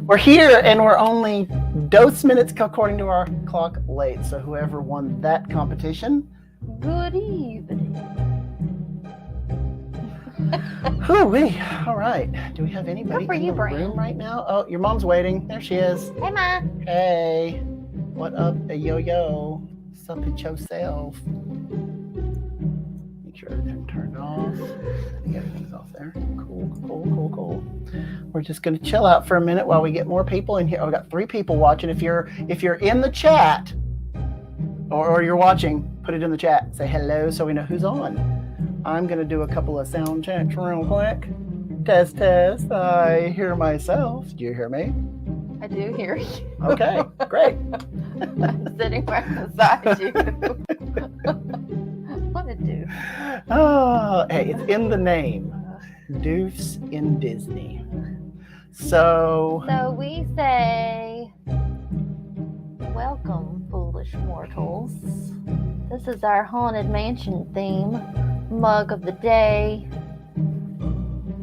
We're here, and we're only 2 minutes according to our clock late. So whoever won that competition, Good evening. Hoo-wee. All right. Do we have anybody in the Brian. room right now? Oh, your mom's waiting. There she is. Hey, Ma. Hey. What up, yo-yo? Sup it yourself. Make sure everything's turned off. I think everything's off there. Cool. We're just gonna chill out for a minute while we get more people in here. Oh, we got 3 people watching. If you're in the chat or you're watching, put it in the chat. Say hello so we know who's on. I'm gonna do a couple of sound checks real quick. Test. I hear myself. Do you hear me? I do hear you. Okay, great. I'm sitting right beside you. What a do. Oh, hey, it's in the name. Doofs in Disney. So we say, welcome, foolish mortals. This is our Haunted Mansion theme mug of the day.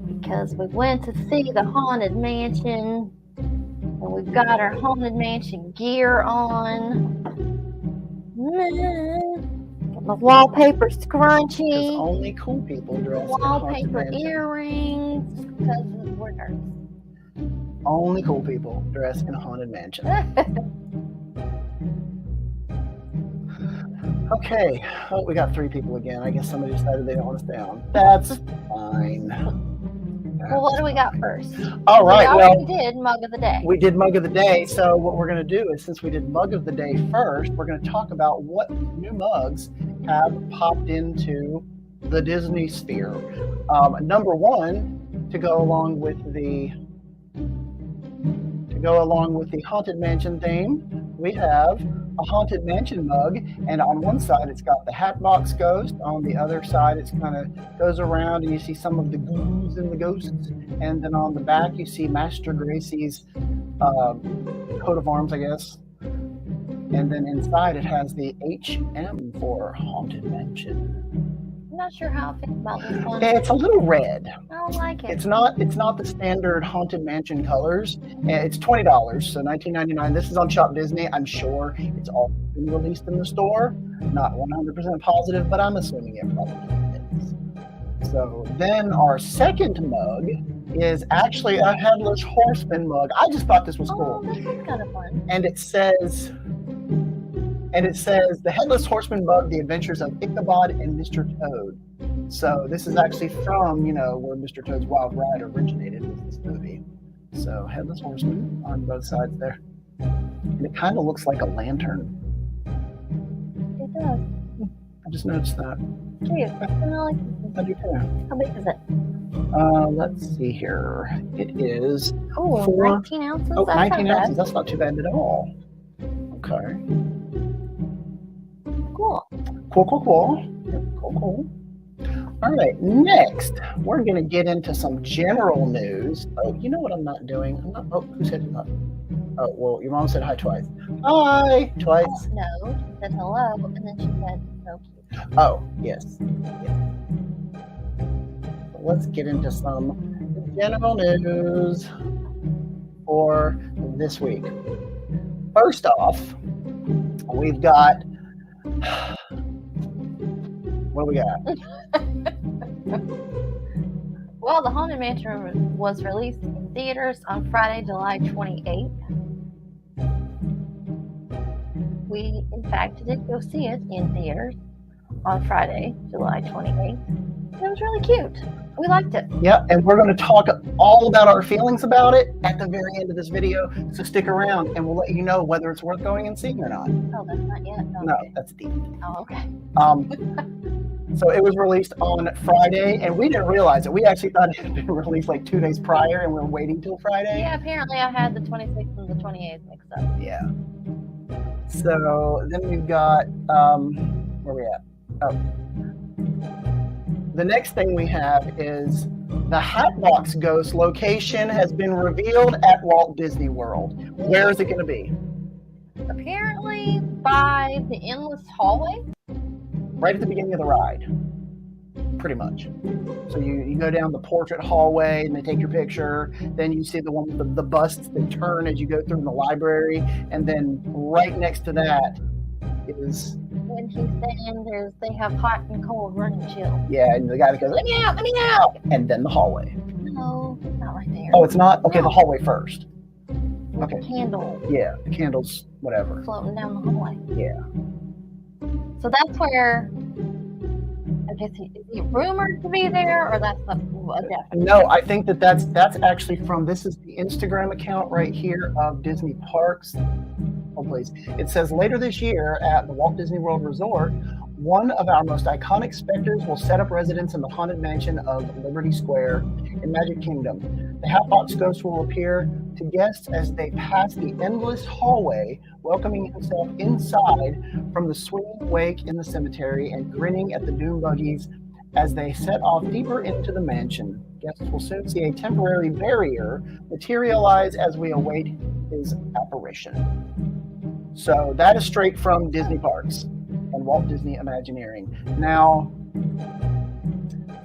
Because we went to see the Haunted Mansion. And we've got our Haunted Mansion gear on. Got my wallpaper scrunchie. only cool people dress in Wallpaper Haunted Mansion. earrings. Because we're nerds. Only cool people dress in a Haunted Mansion. Okay. Oh, we got 3 people again. I guess somebody decided they don't want us down. That's fine. Well, what do we got first? All right. We Well, already did Mug of the Day. we did Mug of the Day. So what we're going to do is, since we did Mug of the Day first, we're going to talk about what new mugs have popped into the Disney sphere. Number 1, to go along with the Haunted Mansion theme, we have a Haunted Mansion mug, and on one side it's got the Hatbox ghost, on the other side it's kind of goes around and you see some of the ghouls and the ghosts, and then on the back you see Master Gracie's coat of arms, I guess, and then inside it has the HM for Haunted Mansion. I'm not sure how I feel about this one. It's a little red. I don't like it. It's not the standard Haunted Mansion colors. It's $20, so $19.99. This is on Shop Disney. I'm sure it's all been released in the store. Not 100% positive, but I'm assuming it probably is. So then our second mug is actually a Headless Horseman mug. I just thought this was cool. Oh, this is kind of fun. And it says the Headless Horseman mug, The Adventures of Ichabod and Mr. Toad. So this is actually from, where Mr. Toad's Wild Ride originated with this movie. So Headless Horseman on both sides there. And it kind of looks like a lantern. It does. I just noticed that. Cute. I do too. How big is it? Let's see here. It is Oh, 19 ounces? Oh, That's 19 not ounces. bad. That's not too bad at all. Okay. Cool. Cool. Cool. All right, next, we're going to get into some general news. Oh, you know what I'm not doing? Oh, who said it? Oh, well, your mom said hi twice. Hi, twice. No, she said hello, and then she said so cute. Oh, yes. Let's get into some general news for this week. First off, we've got... What do we got? Well, the Haunted Mansion was released in theaters on Friday, July 28th. We, in fact, did go see it in theaters on Friday, July 28th. It was really cute. We liked it. Yeah, and we're going to talk all about our feelings about it at the very end of this video, so stick around and we'll let you know whether it's worth going and seeing or not. Oh, that's not yet? Okay. No, that's deep. Oh, okay. So it was released on Friday, and we didn't realize it. We actually thought it had been released like 2 days prior, and we were waiting till Friday. Yeah, apparently I had the 26th and the 28th mixed up. Yeah. So then we've got, where are we at? Oh. The next thing we have is the Hatbox Ghost location has been revealed at Walt Disney World. Where is it going to be? Apparently by the Endless Hallway. Right at the beginning of the ride. pretty much. So you go down the portrait hallway and they take your picture. Then you see the one with the busts that turn as you go through the library. And then right next to that is... When he's saying they have hot and cold, running chill. Yeah, and the guy that goes, let me out, let me out. And then the hallway. No, it's not right there. Oh, it's not? Okay, no. The hallway first. Okay. The candle. Yeah, the candles, whatever. Floating down the hallway. Yeah. So that's where, I guess, is he rumored to be there, or that's a definite? No, I think that's actually from, this is the Instagram account right here of Disney Parks. Oh, please. It says, later this year at the Walt Disney World Resort, one of our most iconic specters will set up residence in the Haunted Mansion of Liberty Square in Magic Kingdom. The Hatbox Ghost will appear to guests as they pass the endless hallway, welcoming himself inside from the swinging wake in the cemetery and grinning at the doom buggies as they set off deeper into the mansion. Guests will soon see a temporary barrier materialize as we await his apparition. So that is straight from Disney Parks and Walt Disney Imagineering. Now,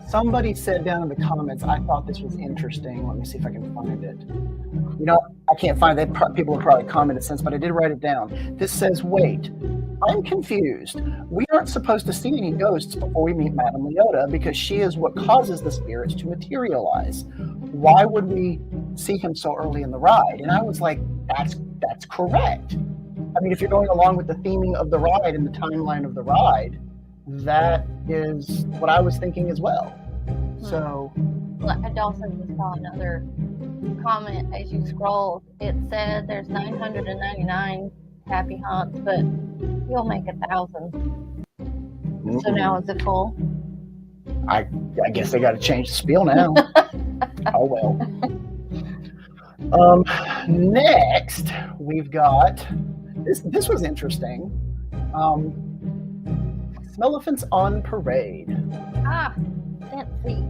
somebody said down in the comments, I thought this was interesting. Let me see if I can find it. You know, I can't find it. People have probably commented since, but I did write it down. This says, wait, I'm confused. We aren't supposed to see any ghosts before we meet Madame Leota because she is what causes the spirits to materialize. Why would we see him so early in the ride? And I was like, that's correct. I mean, if you're going along with the theming of the ride and the timeline of the ride, that is what I was thinking as well. So, I also just saw another comment as you scrolled. It said there's 999 happy haunts, but you'll make 1,000. So now is it full? I guess they got to change the spiel now. Oh well. Next we've got this was interesting. Smellaphant's on parade. Scentsy.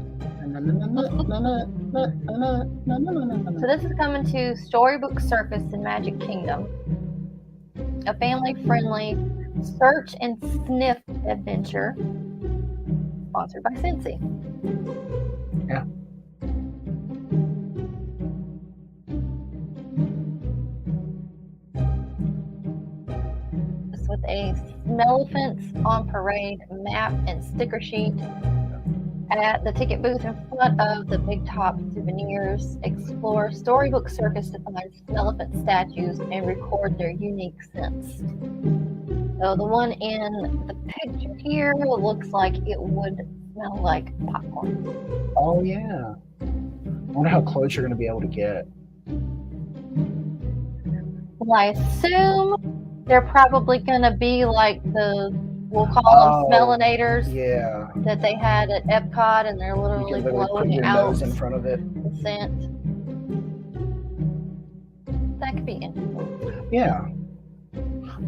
So this is coming to Storybook Circus in Magic Kingdom. A family-friendly search and sniff adventure sponsored by Scentsy. Yeah. With a Smellaphant's on Parade map and sticker sheet at the ticket booth in front of the Big Top Souvenirs. Explore Storybook Circus to find Smellaphant statues and record their unique scents. So the one in the picture here looks like it would smell like popcorn. Oh yeah. I wonder how close you're going to be able to get. Well, I assume they're probably going to be like we'll call them Smellinators. Yeah. That they had at EPCOT, and they're literally blowing out in front of it. The scent. That could be interesting. Yeah.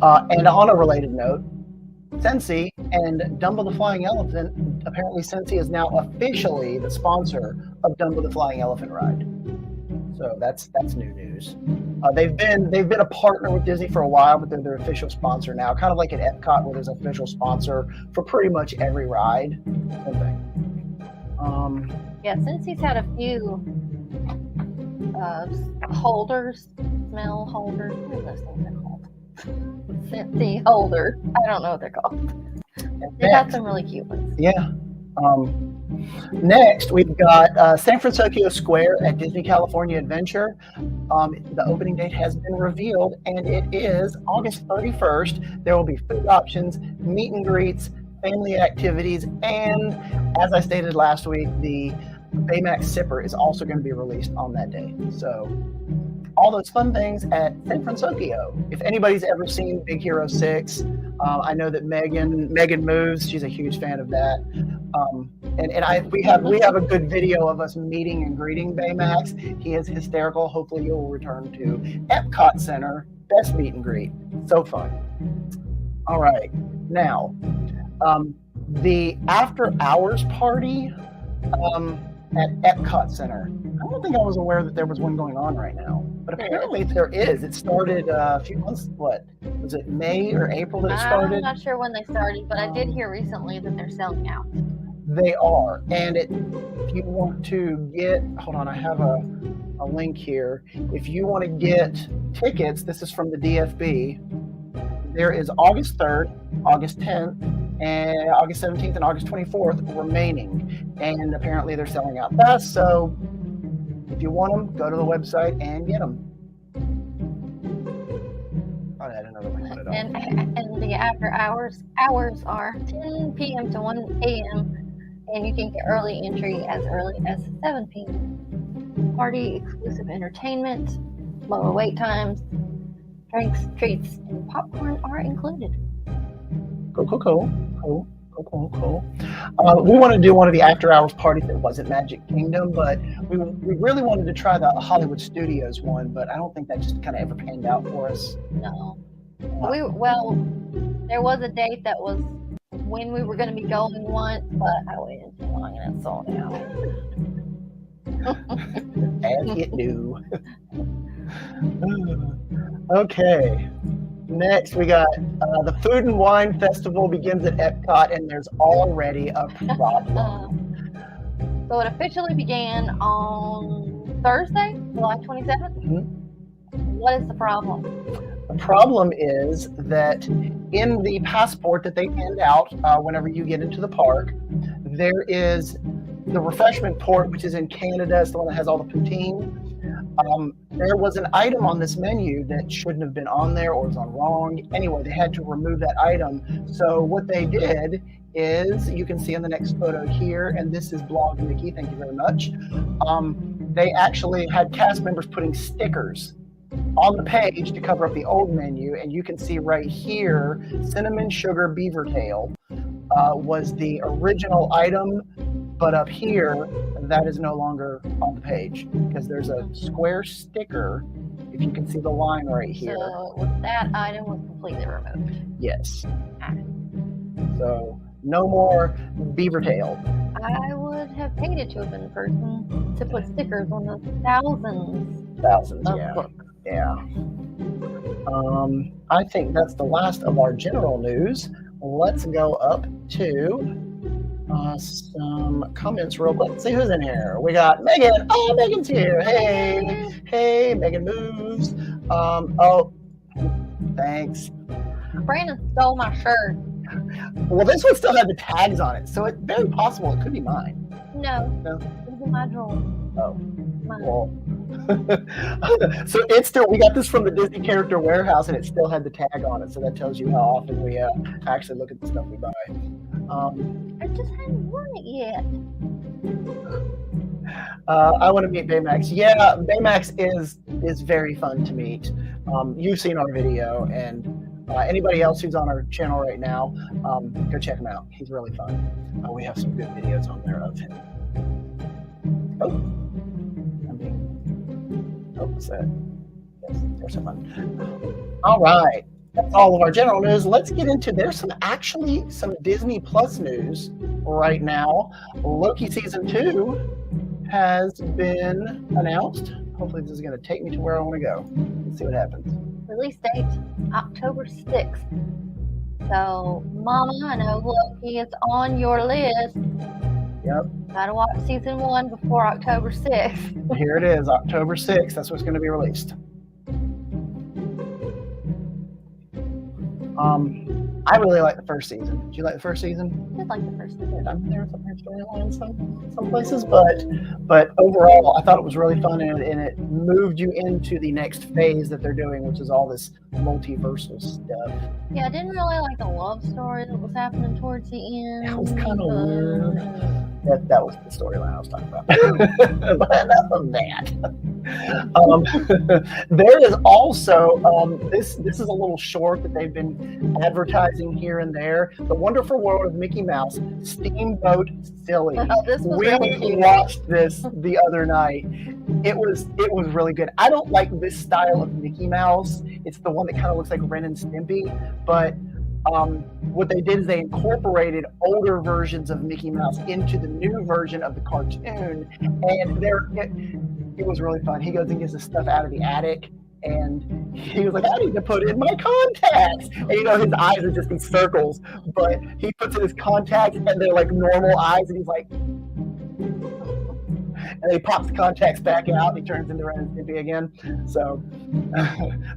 And on a related note, Scentsy and Dumbo the Flying Elephant, apparently Scentsy is now officially the sponsor of Dumbo the Flying Elephant ride. So that's new news. They've been a partner with Disney for a while, but they're their official sponsor now. Kind of like at EPCOT, where there's an official sponsor for pretty much every ride. Same thing. Yeah, Scensy's had a few holders, smell holders. What are those things called? Scentsy holder. I don't know what they're called. They got some really cute ones. Yeah. Next, we've got San Fransokyo Square at Disney California Adventure. The opening date has been revealed, and it is August 31st. There will be food options, meet and greets, family activities, and as I stated last week, the Baymax Sipper is also going to be released on that day. So all those fun things at San Fransokyo. If anybody's ever seen Big Hero 6, I know that Megan moves. She's a huge fan of that. We have a good video of us meeting and greeting Baymax. He is hysterical. Hopefully he will return to EPCOT Center. Best meet and greet. So fun. All right. Now, the after hours party at EPCOT Center. I don't think I was aware that there was one going on right now, but apparently there is. It started a few months, what, was it May or April that it started? I'm not sure when they started, but I did hear recently that they're selling out. They are. And if you want to get, hold on, I have a link here. If you want to get tickets, this is from the DFB. There is August 3rd, August 10th, and August 17th and August 24th remaining. And apparently they're selling out fast. So if you want them, go to the website and get them. I'll add another link. And the after hours are 10 p.m. to 1 a.m. And you can get early entry as early as 7 p.m. Party exclusive entertainment, lower wait times, drinks, treats, and popcorn are included. Cool. We want to do one of the after hours parties that wasn't Magic Kingdom, but we really wanted to try the Hollywood Studios one, but I don't think that just kind of ever panned out for us. No. There was a date that was when we were going to be going once, but I waited too long and it sold out. As it do. Okay. Next, we got the Food and Wine Festival begins at EPCOT, and there's already a problem. So it officially began on Thursday, July 27th. Mm-hmm. What is the problem? The problem is that in the passport that they hand out whenever you get into the park, there is the refreshment port, which is in Canada. It's the one that has all the poutine. There was an item on this menu that shouldn't have been on there or was on wrong. Anyway, they had to remove that item. So what they did is, you can see in the next photo here, and this is Blog Mickey, thank you very much. They actually had cast members putting stickers on the page to cover up the old menu, and you can see right here, cinnamon sugar beaver tail was the original item, but up here, that is no longer on the page because there's a square sticker, if you can see the line right here. So that item was completely removed. Yes. So no more beaver tail. I would have hated to have been the person to put stickers on the thousands of books. Yeah. I think that's the last of our general news. Let's go up to some comments real quick. See who's in here. We got Megan. Oh, Megan's here. Hey, Megan moves. Oh, thanks. Brandon stole my shirt. Well, this one still had the tags on it, so it's very possible it could be mine. No. It was in my drawer. Oh. Well. So it's still, we got this from the Disney Character Warehouse, and it still had the tag on it, so that tells you how often we actually look at the stuff we buy. I just hadn't worn it yet. I want to meet Baymax. Yeah, Baymax is very fun to meet. You've seen our video, and anybody else who's on our channel right now, go check him out. He's really fun. We have some good videos on there of him. What's that? Yes, there's some fun. All right. That's all of our general news. Let's get into, there's some Disney Plus news right now. Loki season 2 has been announced. Hopefully this is going to take me to where I want to go. Let's see what happens. Release date, October 6th. So, Mama, I know Loki is on your list. Yep. Gotta watch season 1 before October 6th. Here it is, October 6th. That's what's going to be released. I really like the first season. Did you like the first season? I did like the first season. I mean, there was some storylines some places, but overall, I thought it was really fun, and it moved you into the next phase that they're doing, which is all this multiversal stuff. Yeah, I didn't really like the love story that was happening towards the end. It was kind of weird. That was the storyline I was talking about. But enough of that. There is also this is a little short that they've been advertising here and there. The Wonderful World of Mickey Mouse, Steamboat Silly. Oh, this was really cute. Watched this the other night. It was really good. I don't like this style of Mickey Mouse. It's the one that kind of looks like Ren and Stimpy, but what they did is they incorporated older versions of Mickey Mouse into the new version of the cartoon, and it was really fun. He goes and gets the stuff out of the attic, And he was like, I need to put in my contacts. And you know, his eyes are just these circles, but he puts in his contacts and they're like normal eyes, and he's like, and he pops the contacts back out and he turns into Ren and Stimpy again. So,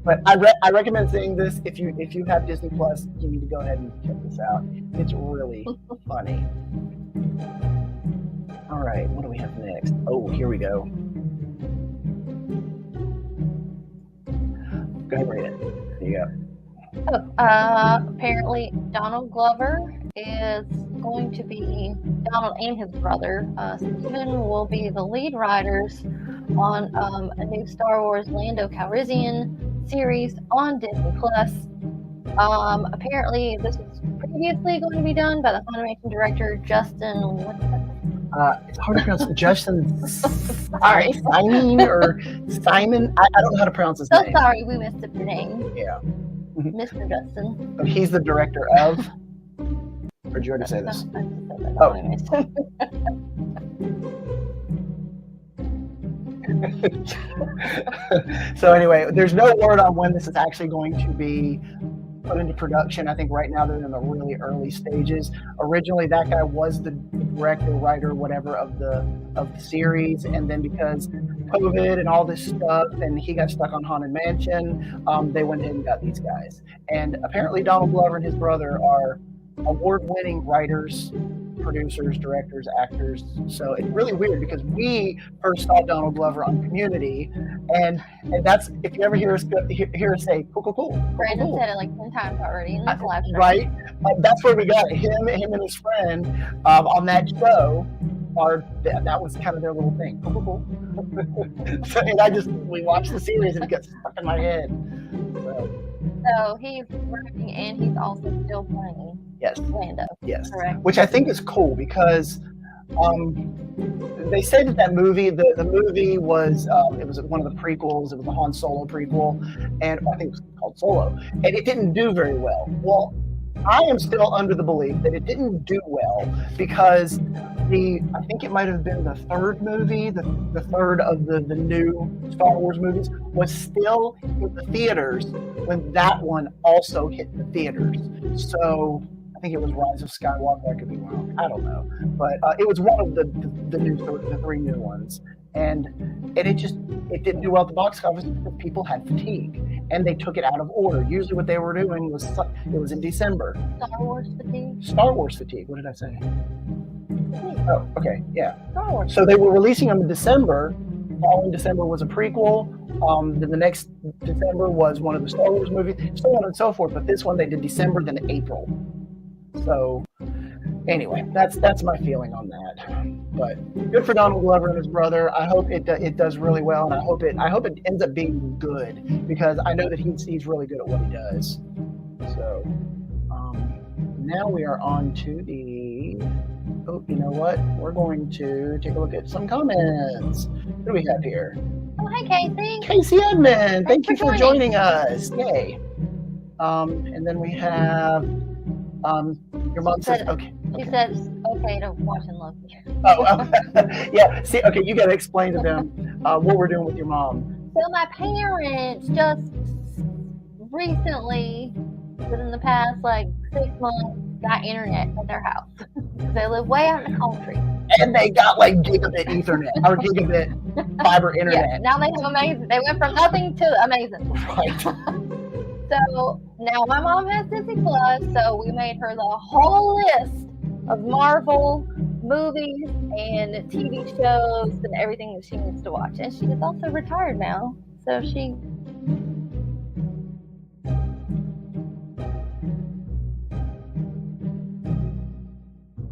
but I recommend seeing this. If you have Disney Plus, you need to go ahead and check this out. It's really funny. All right, what do we have next? Oh, here we go. Go ahead and read it. There you go. Apparently, Donald Glover is going to be Donald and his brother Steven will be the lead writers on a new Star Wars Lando Calrissian series on Disney Plus. Apparently, this was previously going to be done by the animation director Justin. It's hard to pronounce. Justin. Sorry, Simon or Simon. I don't know how to pronounce his name. So sorry, we missed the name. Yeah. Mr. Justin. But he's the director of. Or did you already say this? Oh. So anyway, there's no word on when this is actually going to be put into production. I think right now they're in the really early stages. Originally, that guy was the director, writer, whatever of the series, and then because COVID and all this stuff, and he got stuck on Haunted Mansion, they went ahead and got these guys. And apparently, Donald Glover and his brother are award-winning writers, producers, directors, actors. So it's really weird because we first saw Donald Glover on Community, and that's, if you ever hear us say cool. Brandon said it like 10 times already in this live stream. Right? That's where we got it. Him and his friend on that show. That was kind of their little thing. Cool. So, and we watched the series and it got stuck in my head. So he's writing and he's also still playing. Yes. Lando. Yes. Correct. Which I think is cool because they say that movie, the movie was it was one of the prequels. It was the Han Solo prequel, and I think it was called Solo, and it didn't do very well. Well, I am still under the belief that it didn't do well because I think it might have been the third movie, the third of the new Star Wars movies, was still in the theaters when that one also hit the theaters. So I think it was Rise of Skywalker. I could be wrong. I don't know, but it was one of the three new ones, and it didn't do well at the box office because people had fatigue and they took it out of order. Usually, what they were doing was it was in December. Star Wars fatigue. Star Wars fatigue. What did I say? Oh, okay, yeah. Star Wars. So they were releasing them in December. Following December was a prequel. Then the next December was one of the Star Wars movies, so on and so forth. But this one they did December, then April. So anyway, that's my feeling on that. But good for Donald Glover and his brother. I hope it does really well, and I hope it ends up being good because I know that he's really good at what he does. So now we are on to the. Oh, you know what? We're going to take a look at some comments. What do we have here? Oh, hi, Casey. Casey Edmond, thank you for joining joining us. Yay. And then we have your mom says okay. She says okay to watching Loki. Oh, yeah. See, okay, you got to explain to them what we're doing with your mom. So my parents just recently, within the past like 6 months, got internet at their house. They live way out in the country. And they got like gigabit Ethernet or gigabit fiber internet. Yeah, now they have amazing. They went from nothing to amazing. Right. So now my mom has Disney Plus, so we made her the whole list of Marvel movies and TV shows and everything that she needs to watch. And she is also retired now, so she.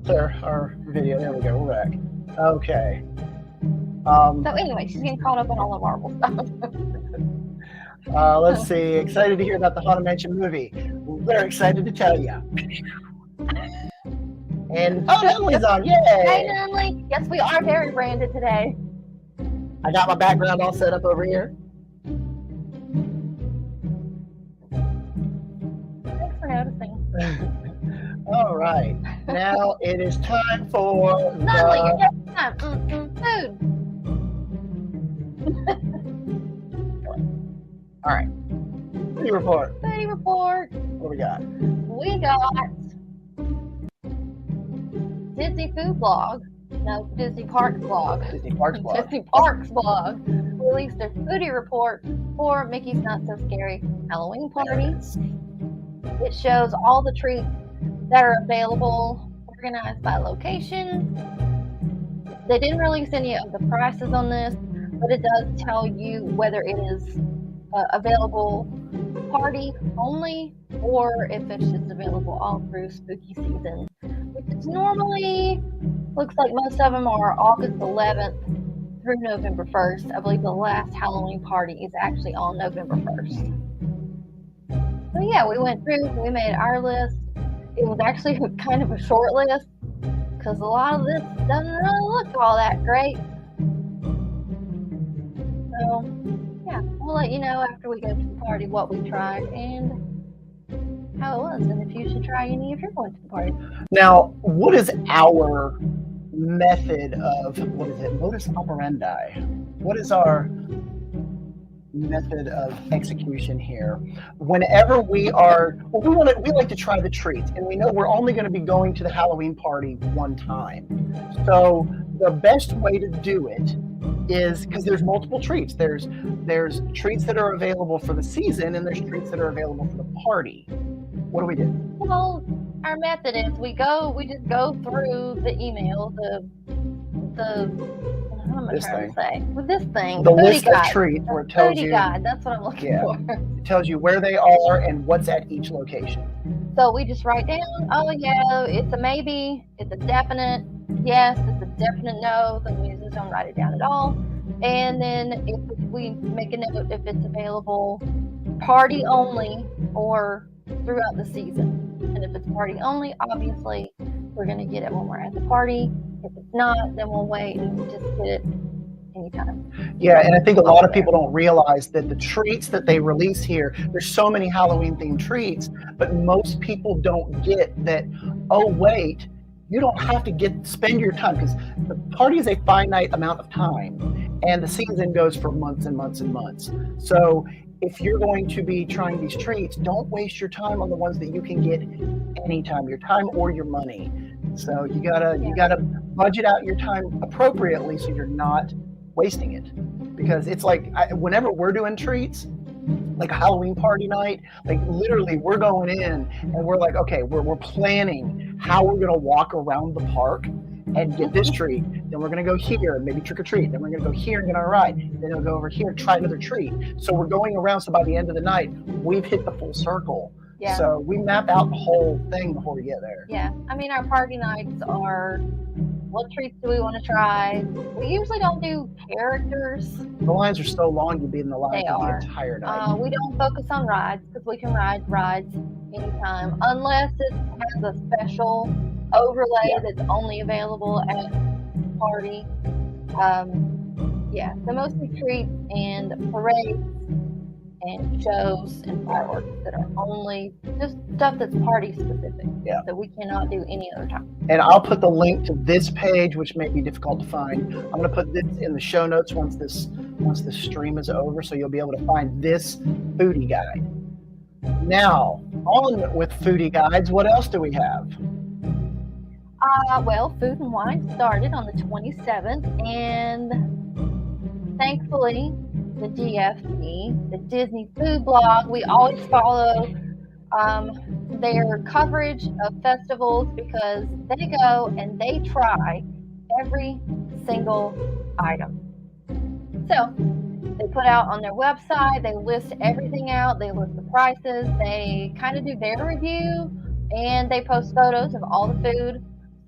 There, our video. There we go. We're back. Okay. So anyway, she's getting caught up on all the Marvel stuff. Let's see. Excited to hear about the Haunted Mansion movie. We're excited to tell you. And Emily's on. Yay! Hey, Emily. Yes, we are very branded today. I got my background all set up over here. Thanks for noticing. All right. Now it is time for Natalie, you're taking time. Food. All right. Foodie report. Foodie report. What do we got? We got Disney Food Blog. No, Disney Parks Blog. Disney Parks blog. Disney Parks Blog released their foodie report for Mickey's Not So Scary Halloween Party. It shows all the treats that are available, organized by location. They didn't release any of the prices on this, but it does tell you whether it is available party only or if it's just available all through spooky season, which is normally, looks like most of them are August 11th through November 1st. I believe the last Halloween party is actually on November 1st. So yeah, we went through, we made our list. It was actually kind of a short list because a lot of this doesn't really look all that great. So yeah, we'll let you know after we go to the party what we tried and how it was, and if you should try any if you're going to the party. Now, what is our method of, what is it, modus operandi? What is our method of execution here? Whenever we are, well, we like to try the treats, and we know we're only going to be going to the Halloween party one time. So the best way to do it is, because there's multiple treats. There's treats that are available for the season, and there's treats that are available for the party. What do we do? Well, our method is we just go through the email, what am I trying to say? With this thing, The foodie list of guide. treats where it tells Foodie you, guide, that's what I'm looking for. it tells you where they are and what's at each location. So we just write down, oh yeah, it's a maybe, it's a definite yes, it's a definite no, then we just don't write it down at all. And then if we make a note if it's available party only or throughout the season. And if it's party only, obviously we're going to get it when we're at the party. If it's not, then we'll wait and just get it anytime. Yeah, and I think a lot of people don't realize that the treats that they release here, there's so many Halloween themed treats, but most people don't get that, oh wait, you don't have to spend your time, because the party is a finite amount of time and the season goes for months and months and months. So if you're going to be trying these treats, don't waste your time on the ones that you can get anytime, your time or your money. So you gotta budget out your time appropriately so you're not wasting it. Because it's like, whenever we're doing treats, like a Halloween party night, like literally we're going in and we're like, okay, we're planning how we're gonna walk around the park and get this treat, then we're going to go here and maybe trick or treat, then we're going to go here and get our ride, then we'll go over here and try another treat. So we're going around, so by the end of the night we've hit the full circle. Yeah. So we map out the whole thing before we get there. Yeah, I mean, our party nights are, what treats do we want to try? We usually don't do characters. The lines are so long, you'd be in the line the entire night. We don't focus on rides because we can ride rides anytime unless it has a special overlay that's only available at party. So mostly treats and parades and shows and fireworks that are only just stuff that's party specific. Yeah. So we cannot do any other time. And I'll put the link to this page, which may be difficult to find. I'm going to put this in the show notes once this stream is over, so you'll be able to find this foodie guide. Now, on with foodie guides, what else do we have? Well, Food and Wine started on the 27th, and thankfully, the DFC, the Disney Food Blog, we always follow their coverage of festivals because they go and they try every single item. So, they put out on their website, they list everything out, they list the prices, they kind of do their review, and they post photos of all the food.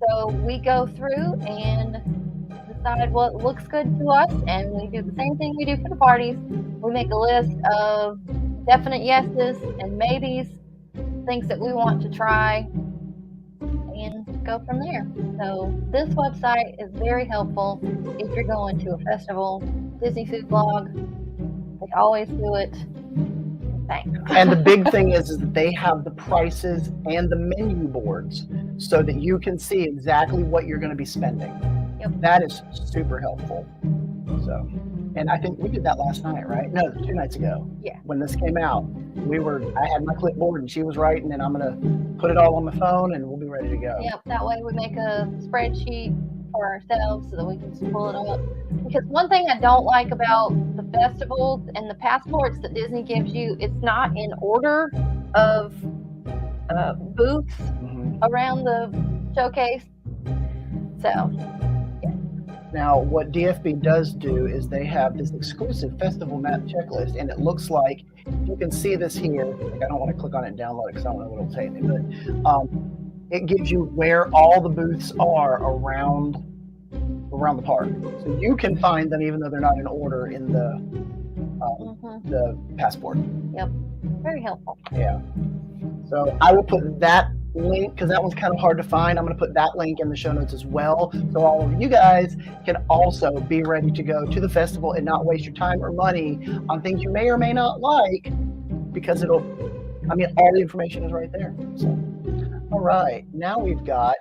So we go through and decide what looks good to us, and we do the same thing we do for the parties. We make a list of definite yeses and maybes, things that we want to try, and go from there. So this website is very helpful if you're going to a festival. Disney Food Blog, they always do it. Thanks. And the big thing is that they have the prices and the menu boards so that you can see exactly what you're going to be spending. Yep. That is super helpful. So And I think we did that last night, right? No, 2 nights ago. Yeah. When this came out, I had my clipboard and she was writing, and I'm gonna put it all on my phone and we'll be ready to go. Yep, that way we make a spreadsheet for ourselves so that we can just pull it up. Because one thing I don't like about the festivals and the passports that Disney gives you, it's not in order of booths around the showcase. So, now, what DFB does do is they have this exclusive festival map checklist, and it looks like, you can see this here. Like, I don't want to click on it and download it because I don't know what it'll take me, but it gives you where all the booths are around the park. So you can find them even though they're not in order in the passport. Yep, very helpful. Yeah. So I will put that link, because that one's kind of hard to find. I'm going to put that link in the show notes as well, so all of you guys can also be ready to go to the festival and not waste your time or money on things you may or may not like, because all the information is right there. So, all right, now we've got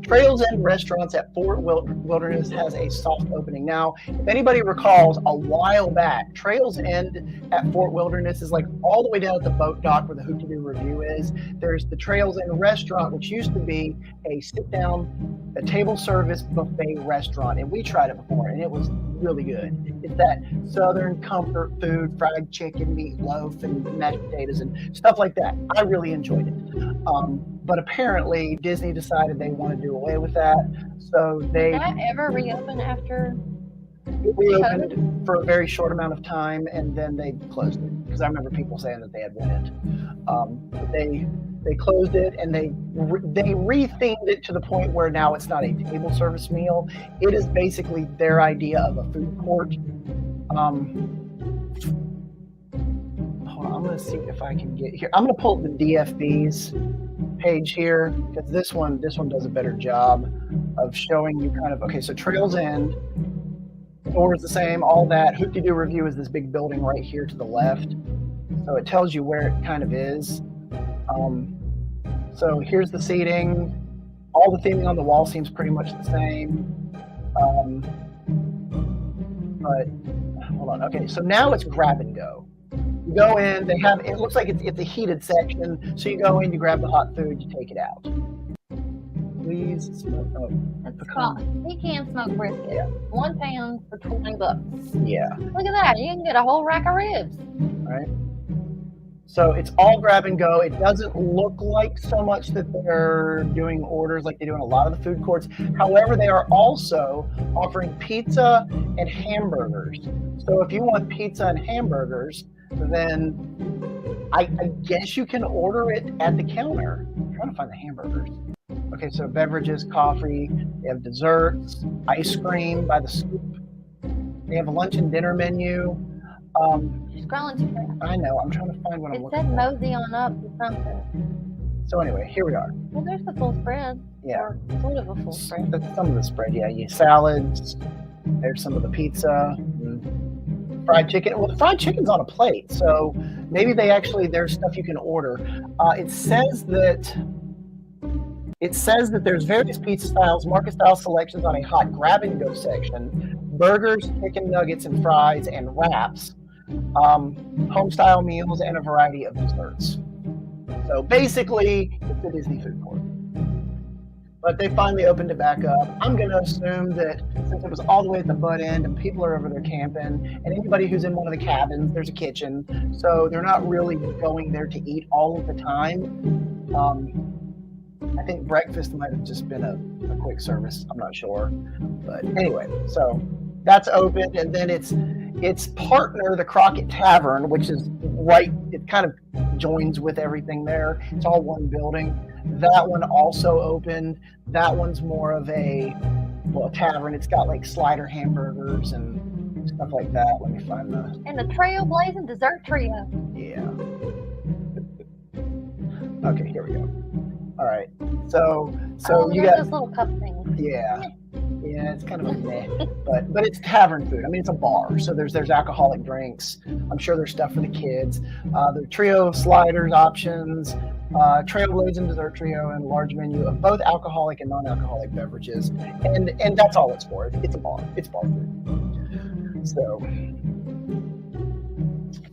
Trails End Restaurants at Fort Wilderness has a soft opening. Now, if anybody recalls, a while back, Trails End at Fort Wilderness is like all the way down at the boat dock where the Hoot-to-Doo Review is. There's the Trails End Restaurant, which used to be a sit-down, a table service buffet restaurant, and we tried it before, and it was really good. It's that Southern comfort food, fried chicken, meatloaf, and mashed potatoes, and stuff like that. I really enjoyed it. But apparently Disney decided they want to do away with that. So they... Did that ever reopen after? It reopened for a very short amount of time, and then they closed it. Because I remember people saying that they had won it. But they closed it, and they rethemed it to the point where now it's not a table service meal. It is basically their idea of a food court. Hold on, I'm going to see if I can get here. I'm going to pull up the DFB's page here, because this one does a better job of showing you kind of, okay, so Trails End, door is the same, all that. Hoot-to-Doo Review is this big building right here to the left. So it tells you where it kind of is. So here's the seating. All the theming on the wall seems pretty much the same. But hold on. Okay, so now it's grab and go. You go in, it looks like it's a heated section. So you go in, you grab the hot food, you take it out. Please smoke. Oh, it's called pecan smoked brisket. Yeah. 1 pound for $20. Yeah. Look at that. You can get a whole rack of ribs. Right. So it's all grab and go. It doesn't look like so much that they're doing orders like they do in a lot of the food courts. However, they are also offering pizza and hamburgers. So if you want pizza and hamburgers, then I guess you can order it at the counter. I'm trying to find the hamburgers. Okay, so beverages, coffee, they have desserts, ice cream by the scoop. They have a lunch and dinner menu. You're scrolling too fast. I know, I'm trying to find what I'm looking for. It said for. mosey on up to something. So anyway, here we are. Well, there's the full spread. Yeah. Or sort of a full spread. That's some of the spread, yeah. You salads, there's some of the pizza, fried chicken. Well, the fried chicken's on a plate, so maybe there's stuff you can order. It says that there's various pizza styles, market-style selections on a hot grab-and-go section, burgers, chicken nuggets and fries, and wraps, home-style meals, and a variety of desserts. So basically, it's a Disney food court. But they finally opened it back up. I'm going to assume that since it was all the way at the butt end and people are over there camping, and anybody who's in one of the cabins, there's a kitchen, so they're not really going there to eat all of the time. I think breakfast might have just been a quick service. I'm not sure. But anyway, so that's open. And then its partner, the Crockett Tavern, which is right, it kind of joins with everything there. It's all one building. That one also opened. That one's more of a tavern. It's got like slider hamburgers and stuff like that. Let me find the... And the trailblazing dessert trio. Yeah. Okay, here we go. All right. So you got those little cup things. Yeah, it's kind of a meh, but it's tavern food. I mean, it's a bar, so there's alcoholic drinks. I'm sure there's stuff for the kids. The trio of sliders options, trailblazing dessert trio, and large menu of both alcoholic and non-alcoholic beverages, and that's all it's for. It's a bar. It's bar food. So,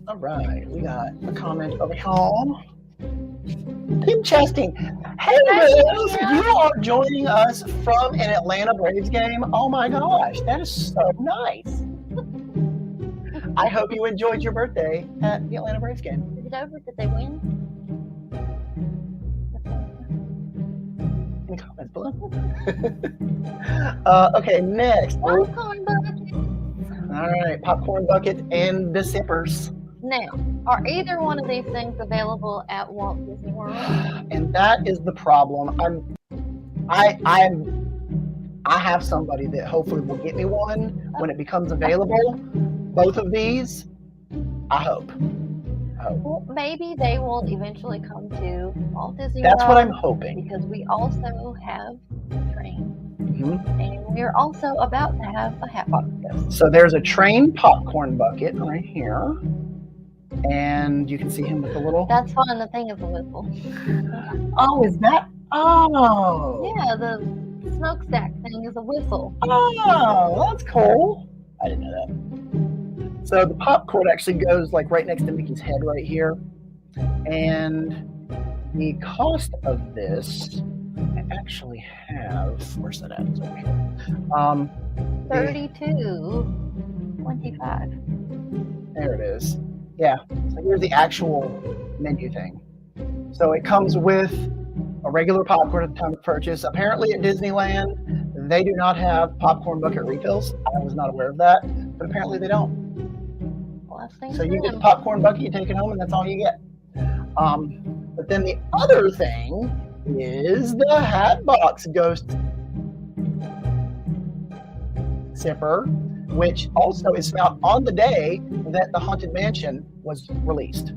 all right, we got a comment over here. Tim Chesting. Hey, Liz, you are joining us from an Atlanta Braves game. Oh my gosh, that is so nice. I hope you enjoyed your birthday at the Atlanta Braves game. Is it over? Did they win? Any comments below? Okay, next. Popcorn bucket. All right, popcorn bucket and the zippers. Now, are either one of these things available at Walt Disney World? And that is the problem. I have somebody that hopefully will get me one when it becomes available. Both of these, I hope. Well, maybe they will eventually come to Walt Disney That's World. what I'm hoping. Because we also have a train. Mm-hmm. And we're also about to have a Hatbox Ghost. So there's a train popcorn bucket right here. And you can see him with the little... That's fun. The thing is a whistle. Oh, is that... Oh! Yeah, the smokestack thing is a whistle. Oh, that's cool. I didn't know that. So the popcorn actually goes like right next to Mickey's head right here. And the cost of this, I actually have... Where's that at? It's over here. $32.25. There it is. Yeah, so here's the actual menu thing. So it comes with a regular popcorn at the time of purchase. Apparently at Disneyland, they do not have popcorn bucket refills. I was not aware of that, but apparently they don't. So you get the popcorn bucket, you take it home, and that's all you get. But then the other thing is the Hatbox Ghost zipper, which also is found on the day that the Haunted Mansion was released.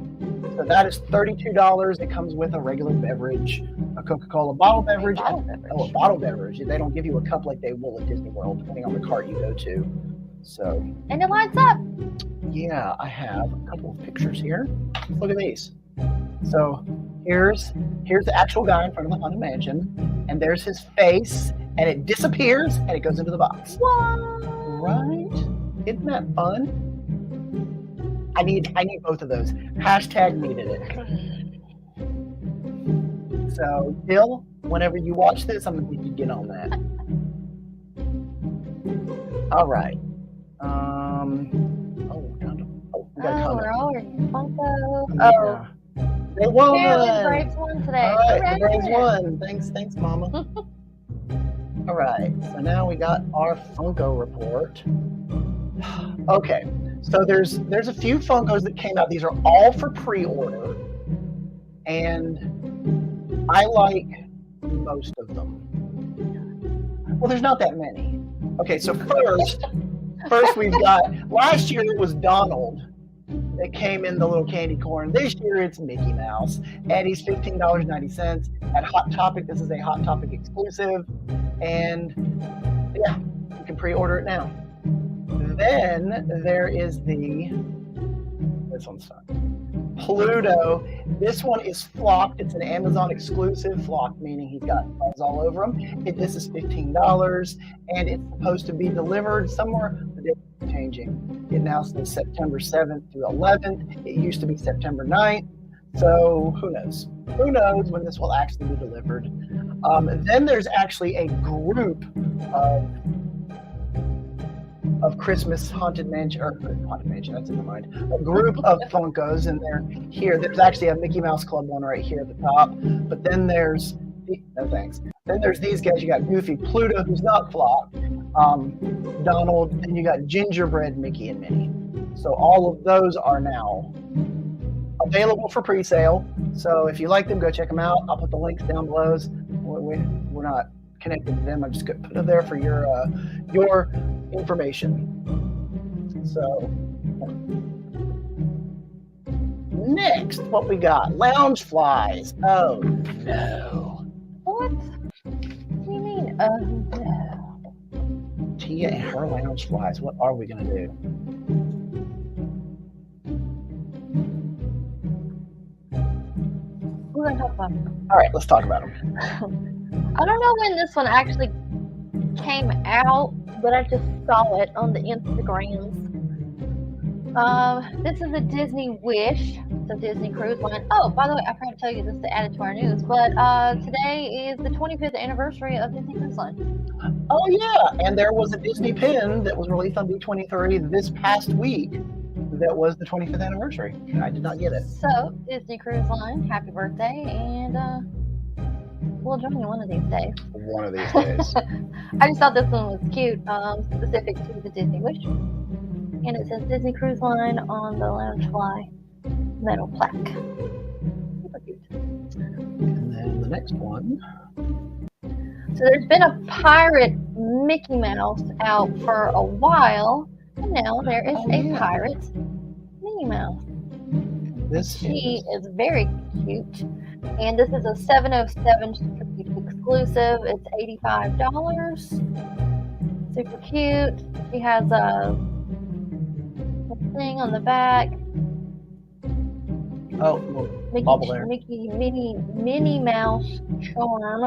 So that is $32. It comes with a regular beverage, a Coca-Cola bottle beverage. Oh, a bottle beverage. They don't give you a cup like they will at Disney World, depending on the cart you go to. So. And it lights up. Yeah, I have a couple of pictures here. Look at these. So here's the actual guy in front of the Haunted Mansion, and there's his face, and it disappears, and it goes into the box. What? Right? Isn't that fun? I need both of those. Hashtag needed it. So, Bill, whenever you watch this, I'm going to need you to get on that. All right. We got a comment. We're all in Funko. Yeah. They won. Apparently the Braves won today. All right, the Braves won. Thanks, Mama. All right, so now we got our Funko report. Okay, so there's a few Funkos that came out. These are all for pre-order, and I like most of them. Well, there's not that many. Okay, so first we've got, last year it was Donald that came in the little candy corn. This year it's Mickey Mouse. Eddie's $15.90 at Hot Topic. This is a Hot Topic exclusive. And yeah, you can pre-order it now. Then there is this one's fun. Pluto. This one is flocked. It's an Amazon exclusive. Flocked meaning he's got buzz all over him. This is $15, and it's supposed to be delivered somewhere. The date is changing. It now says September 7th through 11th. It used to be September 9th. So who knows? Who knows when this will actually be delivered? Then there's actually a group of Christmas Haunted Mansion, that's in my mind. A group of Funkos, and they're here. There's actually a Mickey Mouse Club one right here at the top. But then there's Then there's these guys. You got Goofy, Pluto, who's not flocked, Donald, and you got Gingerbread Mickey and Minnie. So all of those are now available for pre-sale. So if you like them, go check them out. I'll put the links down below. We're not connected to them. I'm just going to put it there for your information. So next, what we got? Loungeflies. Oh no. What? What do you mean? Oh no. Tia and her Loungeflies. What are we going to do? We're going to talk about them. All right, let's talk about them. I don't know when this one actually came out, but I just saw it on the Instagrams. This is a Disney Wish, so Disney Cruise Line. Oh, by the way, I forgot to tell you this to add it to our news, but today is the 25th anniversary of Disney Cruise Line. Oh yeah, and there was a Disney pin that was released on D23 this past week. That was the 25th anniversary. I did not get it. So Disney Cruise Line, happy birthday, and we'll join you one of these days. One of these days. I just thought this one was cute, specific to the Disney Wish. And it says Disney Cruise Line on the Loungefly metal plaque. Super cute. And then the next one. So there's been a pirate Mickey Mouse out for a while, and now there is a pirate Minnie Mouse. She is very cute, and this is a 707 Street exclusive. It's $85. Super cute. She has a thing on the back. Oh, bubble there. Minnie Mouse charm.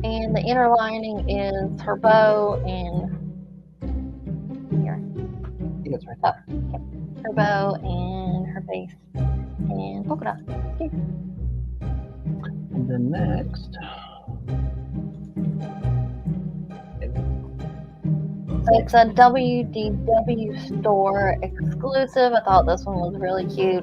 And the inner lining is her bow and here. Yeah, it's right there. Oh, okay. Her bow and her base and polka dot. Okay. And then next. It's a WDW store exclusive. I thought this one was really cute.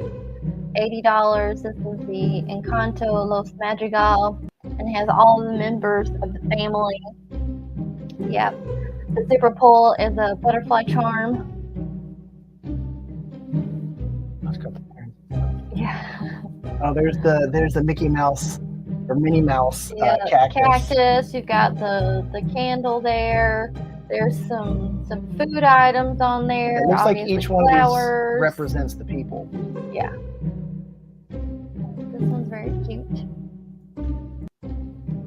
$80. This is the Encanto Los Madrigal and has all the members of the family. Yep. The zipper pull is a butterfly charm. Yeah. Oh, there's the Mickey Mouse or Minnie Mouse cactus. You've got the candle there. There's some food items on there. It looks like each one flowers. of these represents the people. Yeah. This one's very cute.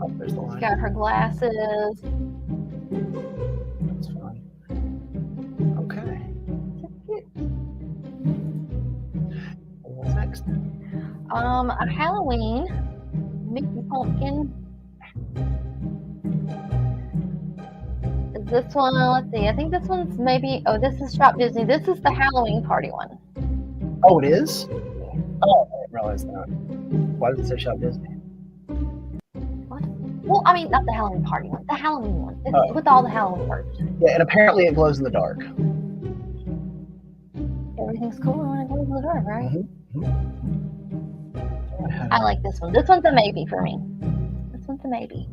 Oh, there's the line. She's got her glasses. That's fun. Okay. Cute. What's next? A Halloween Mickey Pumpkin. Is this one? Let's see. I think this one's maybe. Oh, this is Shop Disney. This is the Halloween party one. Oh, it is? Oh, I didn't realize that. Why does it say Shop Disney? What? Well, I mean, not the Halloween party one. The Halloween one. It's with all the Halloween words. Yeah, and apparently it glows in the dark. Everything's cool when it glows in the dark, right? Mm-hmm. I like this one. This one's a maybe for me. This one's a maybe.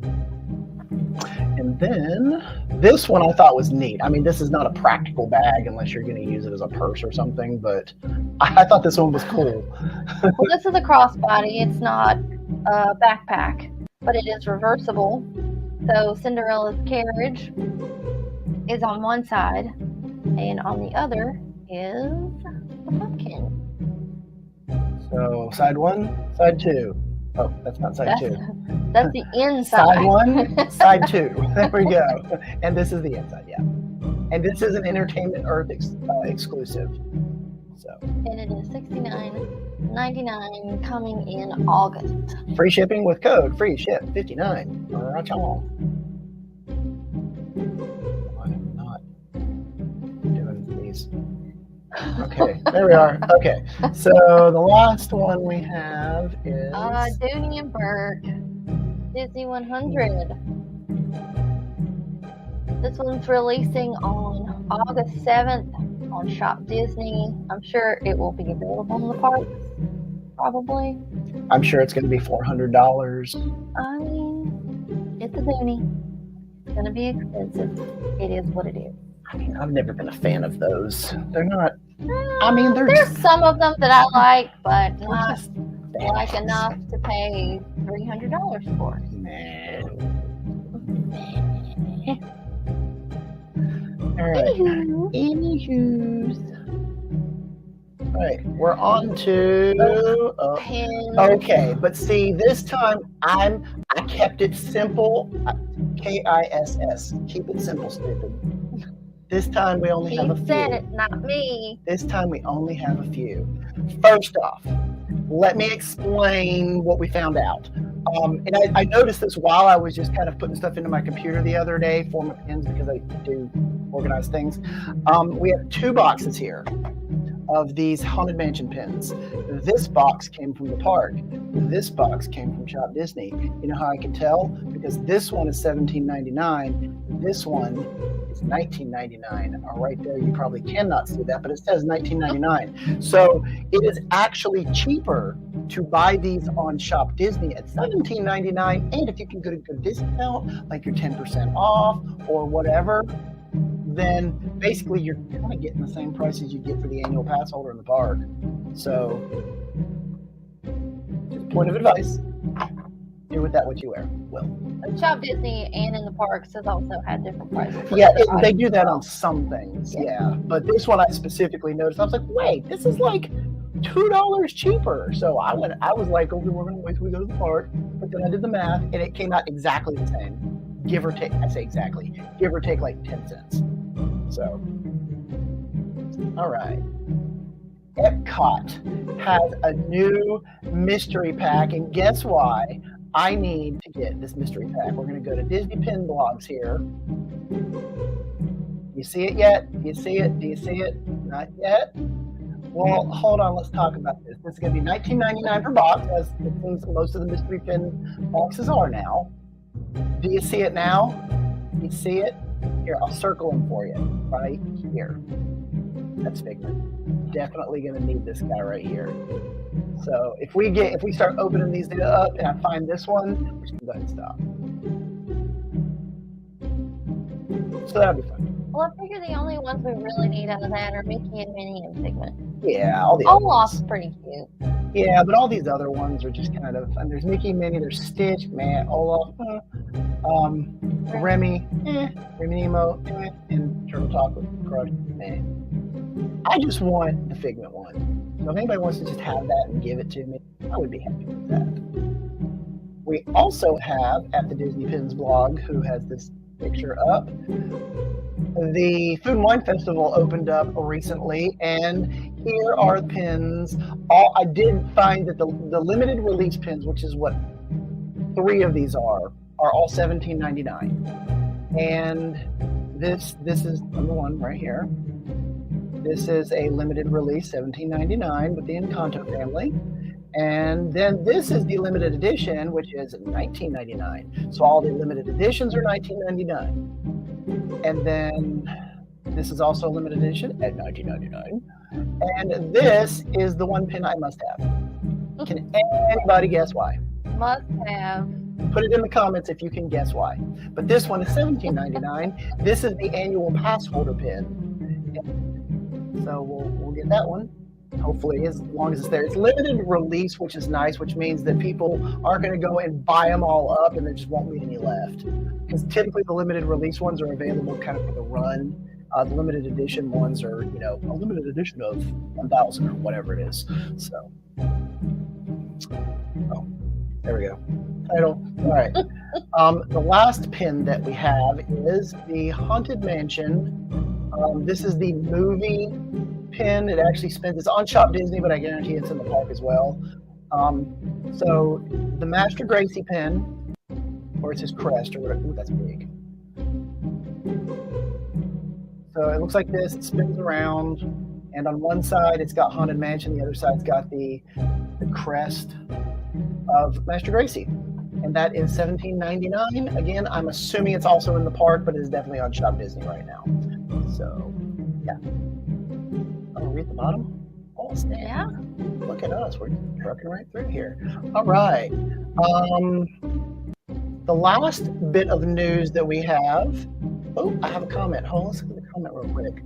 And then this one I thought was neat. I mean, this is not a practical bag unless you're going to use it as a purse or something, but I thought this one was cool. Well, this is a crossbody. It's not a backpack, but it is reversible. So Cinderella's carriage is on one side, and on the other is the pumpkin. So side one, side two. Oh, that's not side two. That's the inside. Side one, side two. There we go. And this is the inside, yeah. And this is an Entertainment Earth exclusive. So. And it is $69.99 coming in August. Free shipping with code FREESHIP59. Right on. I'm not doing these. Okay, there we are. Okay, so the last one we have is Dooney and Bourke, Disney 100. This one's releasing on August 7th on Shop Disney. I'm sure it will be available in the parks, probably. I'm sure it's going to be $400. I mean, it's a Dooney. It's going to be expensive. It is what it is. I mean, I've never been a fan of those. They're not. I mean, there's some of them that I like, but not like enough to pay $300 for. All right. Anywho's. All right, we're on to pins. Okay, but see, this time I kept it simple. KISS. Keep it simple, stupid. This time we only have a few. He said it, not me. This time we only have a few. First off, let me explain what we found out. And I noticed this while I was just kind of putting stuff into my computer the other day for my pins because I do organize things. We have 2 boxes here of these Haunted Mansion pins. This box came from the park. This box came from Shop Disney. You know how I can tell? Because this one is $17.99. This one is $19.99. Right there, you probably cannot see that, but it says $19.99. So it is actually cheaper to buy these on Shop Disney at $17.99. And if you can get a good discount, like you're 10% off or whatever, then basically you're kind of getting the same price as you get for the annual pass holder in the park. So, just point of advice: do with that what you will. Shop Disney and in the parks has also had different prices. Yeah, they do that on some things. Yeah, but this one I specifically noticed. I was like, wait, this is like $2 cheaper. So I was like, okay, we're gonna wait till we go to the park. But then I did the math, and it came out exactly the same, give or take. I say exactly, give or take like 10 cents. So, all right. EPCOT has a new mystery pack, and guess why I need to get this mystery pack? We're going to go to Disney Pin Blogs here. You see it yet? Do you see it? Do you see it? Not yet? Well, hold on. Let's talk about this. This is going to be $19.99 per box, as it seems most of the mystery pin boxes are now. Do you see it now? Do you see it? Here, I'll circle them for you. Right here. That's Figment. Definitely going to need this guy right here. So if we start opening these up and I find this one, we're just going to go ahead and stop. So that'll be fun. Well, I figure the only ones we really need out of that are Mickey and Minnie and Figment. Yeah, all the other Olaf's pretty cute. Yeah, but all these other ones are just kind of, and there's Mickey, Minnie, there's Stitch, man, Olaf, Remy, Remy Nemo, and Turtle Talk with Crush, man. I just want the Figment one. So if anybody wants to just have that and give it to me, I would be happy with that. We also have, at the Disney Pins blog, who has this picture up, the Food and Wine Festival opened up recently, and here are the pins. I did find that the limited release pins, which is what 3 of these are all $17.99. And this is number 1 right here. This is a limited release, $17.99 with the Encanto family. And then this is the limited edition, which is $19.99. So all the limited editions are $19.99. And then this is also a limited edition at $19.99. And this is the one pin I must have. Can anybody guess why? Must have. Put it in the comments if you can guess why. But this one is $17.99. This is the annual pass holder pin. So we'll get that one. Hopefully, as long as it's there. It's limited release, which is nice, which means that people aren't going to go and buy them all up and there just won't be any left. Because typically the limited release ones are available kind of for the run. The limited edition ones are, a limited edition of 1,000 or whatever it is. So, there we go. Title. All right. The last pin that we have is the Haunted Mansion. This is the movie pin. It actually spins. It's on Shop Disney, but I guarantee it's in the park as well. So the Master Gracie pin, or it's his crest, or whatever. Ooh, that's big. So it looks like this. It spins around, and on one side it's got Haunted Mansion. The other side's got the crest of Master Gracie, and that is $17.99. Again, I'm assuming it's also in the park, but it is definitely on Shop Disney right now. So, yeah. I'll read the bottom. Oh, snap. Yeah. Look at us. We're trucking right through here. All right. The last bit of news that we have. Oh, I have a comment. Hold on, let's look at the comment real quick.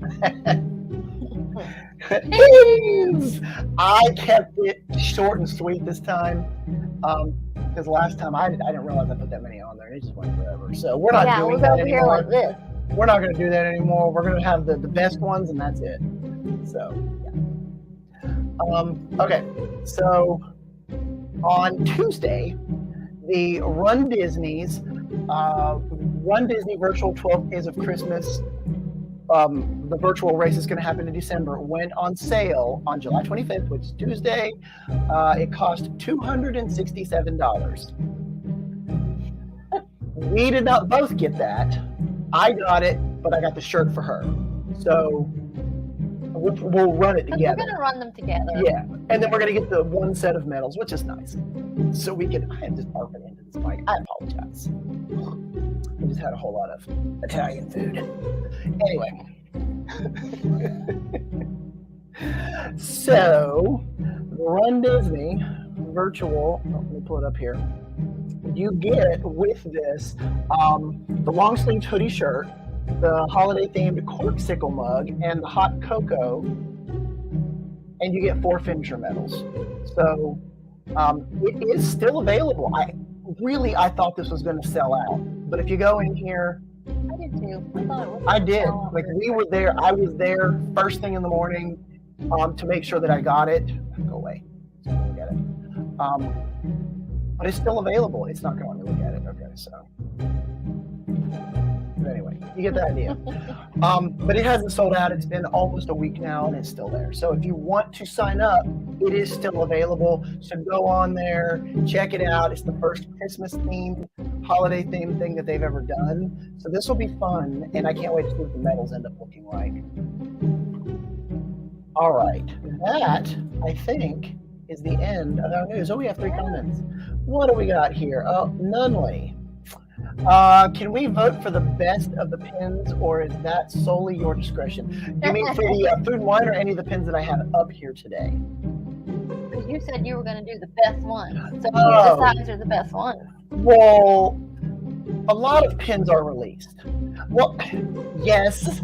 I kept it short and sweet this time. Because last time I didn't realize I put that many on there. It just went forever. So we're not doing that anymore. Here like this. We're not going to do that anymore. We're going to have the best ones, and that's it. So, yeah. Okay. So, on Tuesday, the runDisney's Run Disney Virtual 12 Days of Christmas, the virtual race is going to happen in December, went on sale on July 25th, which is Tuesday. It cost $267. We did not both get that. I got it, but I got the shirt for her. So we'll run it together. We're gonna run them together. Yeah, and then we're gonna get the one set of medals, which is nice. So we can. I am just barfing into this mic. I apologize. We just had a whole lot of Italian food. Anyway. So, runDisney virtual. Let me pull it up here. You get with this the long sleeved hoodie shirt, the holiday themed corksicle mug, and the hot cocoa, and you get 4 finisher medals. So it is still available. I thought this was going to sell out, but if you go in here, I did too. I thought it was. I did. Like we were there. I was there first thing in the morning to make sure that I got it. Go away. Look at it. But it's still available. It's not going to look at it. Okay, so. But anyway, you get the idea. But it hasn't sold out. It's been almost a week now, and it's still there. So if you want to sign up, it is still available. So go on there, check it out. It's the first Christmas-themed, holiday-themed thing that they've ever done. So this will be fun, and I can't wait to see what the medals end up looking like. All right, that, I think, is the end of our news. Oh, we have 3 comments. What do we got here? Oh, Nunley. Can we vote for the best of the pins, or is that solely your discretion? You mean for the food and wine, or any of the pins that I have up here today? You said you were going to do the best ones. So who decides are the best ones? Well, a lot of pins are released. Well, yes.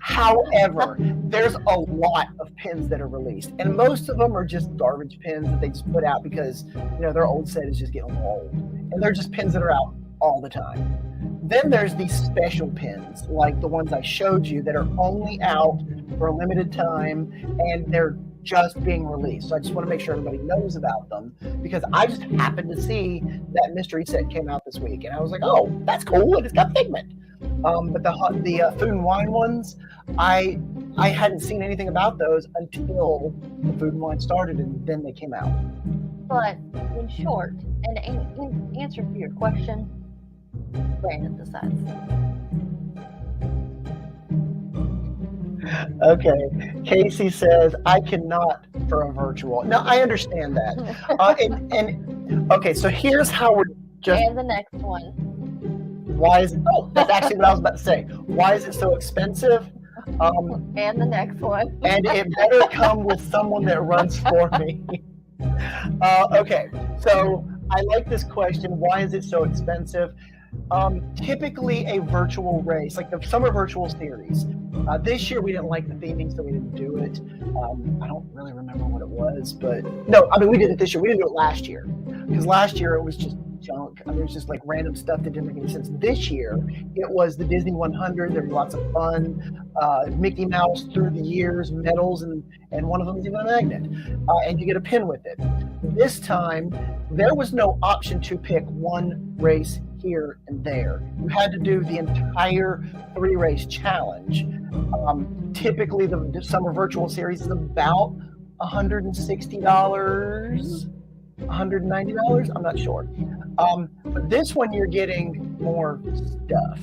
However, there's a lot of pins that are released, and most of them are just garbage pins that they just put out because, you know, their old set is just getting old, and they're just pins that are out all the time. Then there's these special pins, like the ones I showed you, that are only out for a limited time, and they're just being released. So I just want to make sure everybody knows about them, because I just happened to see that mystery set came out this week, and I was like, oh, that's cool, and it's got pigment. But the food and wine ones, I hadn't seen anything about those until the food and wine started, and then they came out. But in short, and in answer to your question, Brandon decides. Okay, Casey says I cannot for a virtual. Now I understand that, and okay, so here's how we're just. And the next one. Why is that's actually what I was about to say. Why is it so expensive? And the next one. And it better come with someone that runs for me. Okay, so I like this question. Why is it so expensive? Typically a virtual race, like the summer virtual series. This year we didn't like the theming, so we didn't do it. I don't really remember what it was, but no, I mean we did it this year. We didn't do it last year, because last year it was just junk. I mean, it was just like random stuff that didn't make any sense. This year, it was the Disney 100. There was lots of fun. Mickey Mouse through the years, medals, and one of them is even a magnet. And you get a pin with it. This time, there was no option to pick one race here and there. You had to do the entire 3-race challenge. Typically, the summer virtual series is about $160. $190? I'm not sure. But this one, you're getting more stuff.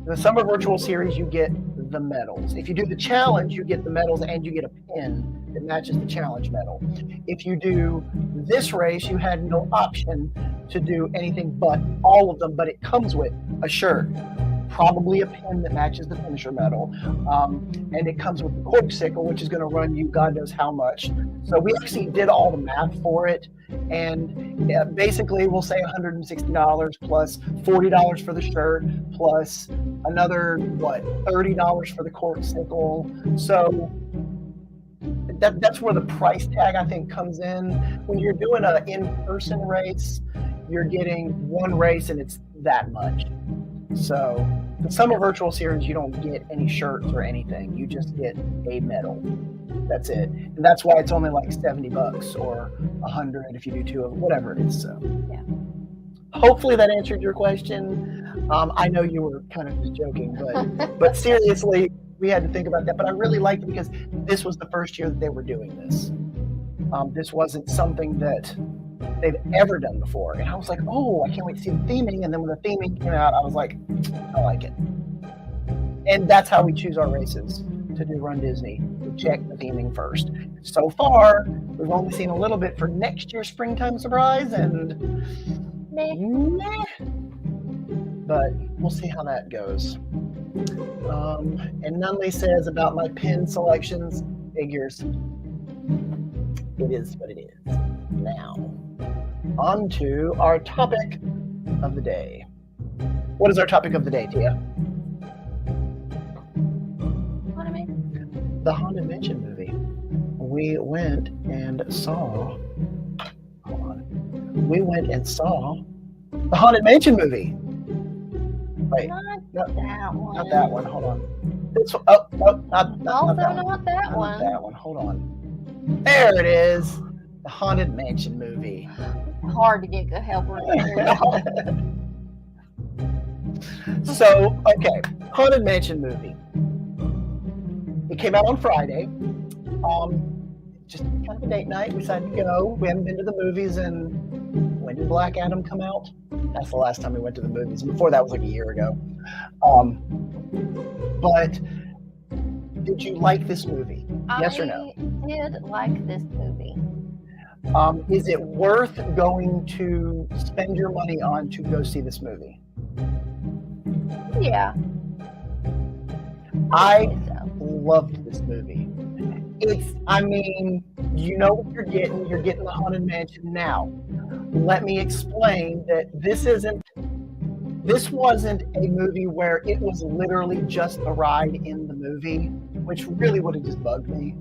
The summer virtual series, you get the medals. If you do the challenge, you get the medals and you get a pin that matches the challenge medal. If you do this race, you had no option to do anything but all of them, but it comes with a shirt, probably a pin that matches the finisher medal, and it comes with the corksicle, which is going to run you God knows how much. So we actually did all the math for it, and basically we'll say $160 plus $40 for the shirt plus another $30 for the corksicle. So that's where the price tag I think comes in. When you're doing an in-person race, you're getting one race and it's that much. So the summer virtual series, you don't get any shirts or anything. You just get a medal. That's it. And that's why it's only like $70 or $100 if you do 2 of whatever it is. So yeah. Hopefully that answered your question. I know you were kind of just joking, but seriously, we had to think about that. But I really liked it because this was the first year that they were doing this. This wasn't something that they've ever done before. And I was like, oh, I can't wait to see the theming. And then when the theming came out, I was like, I like it. And that's how we choose our races to do Run Disney. We check the theming first. So far, we've only seen a little bit for next year's springtime surprise, and meh. But we'll see how that goes. And Nunley says about my pin selections, figures. It is what it is. Now, on to our topic of the day. What is our topic of the day, Tia? The Haunted Mansion movie. We went and saw. Hold on. We went and saw the Haunted Mansion movie. Wait, not that one. Not that one. Hold on. This one. Oh, not that one. Not that one. Not that one. Hold on. There it is. The Haunted Mansion movie. Hard to get good help with. So, okay, Haunted Mansion movie. It came out on Friday. Just kind of a date night. We decided to go. We haven't been to the movies, and when did Black Adam come out? That's the last time we went to the movies. Before that was like a year ago. But did you like this movie? Yes or no? I did like this movie. Is it worth going to spend your money on to go see this movie? Yeah. I loved this movie. You know what you're getting. You're getting the Haunted Mansion now. Let me explain that this wasn't a movie where it was literally just a ride in the movie, which really would have just bugged me.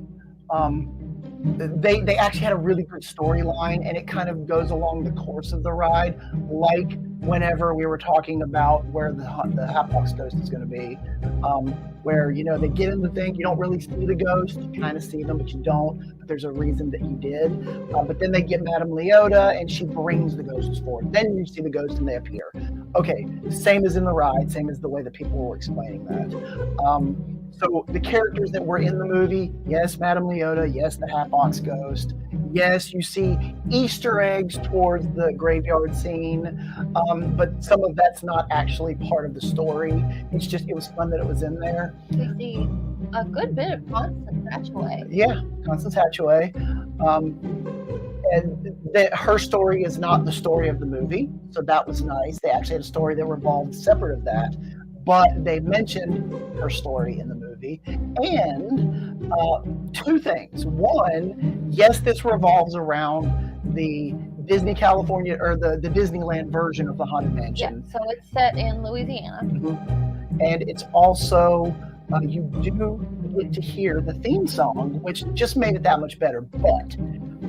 They actually had a really good storyline, and it kind of goes along the course of the ride, like whenever we were talking about where the Hatbox ghost is going to be, where, they get in the thing, you don't really see the ghost, you kind of see them, but you don't, but there's a reason that you did. But then they get Madame Leota, and she brings the ghosts forward. Then you see the ghost, and they appear. Okay, same as in the ride, same as the way that people were explaining that. So the characters that were in the movie, yes, Madame Leota, yes, the Hatbox ghost, yes, you see Easter eggs towards the graveyard scene, but some of that's not actually part of the story. It was fun that it was in there. We see a good bit of Constance Hatchaway. Yeah, Constance Hatchaway. And her story is not the story of the movie, so that was nice. They actually had a story that revolved separate of that. But they mentioned her story in the movie. And two things. One, yes, this revolves around the Disney California, or the Disneyland version of the Haunted Mansion. Yeah, so it's set in Louisiana. Mm-hmm. And it's also, you do get to hear the theme song, which just made it that much better. But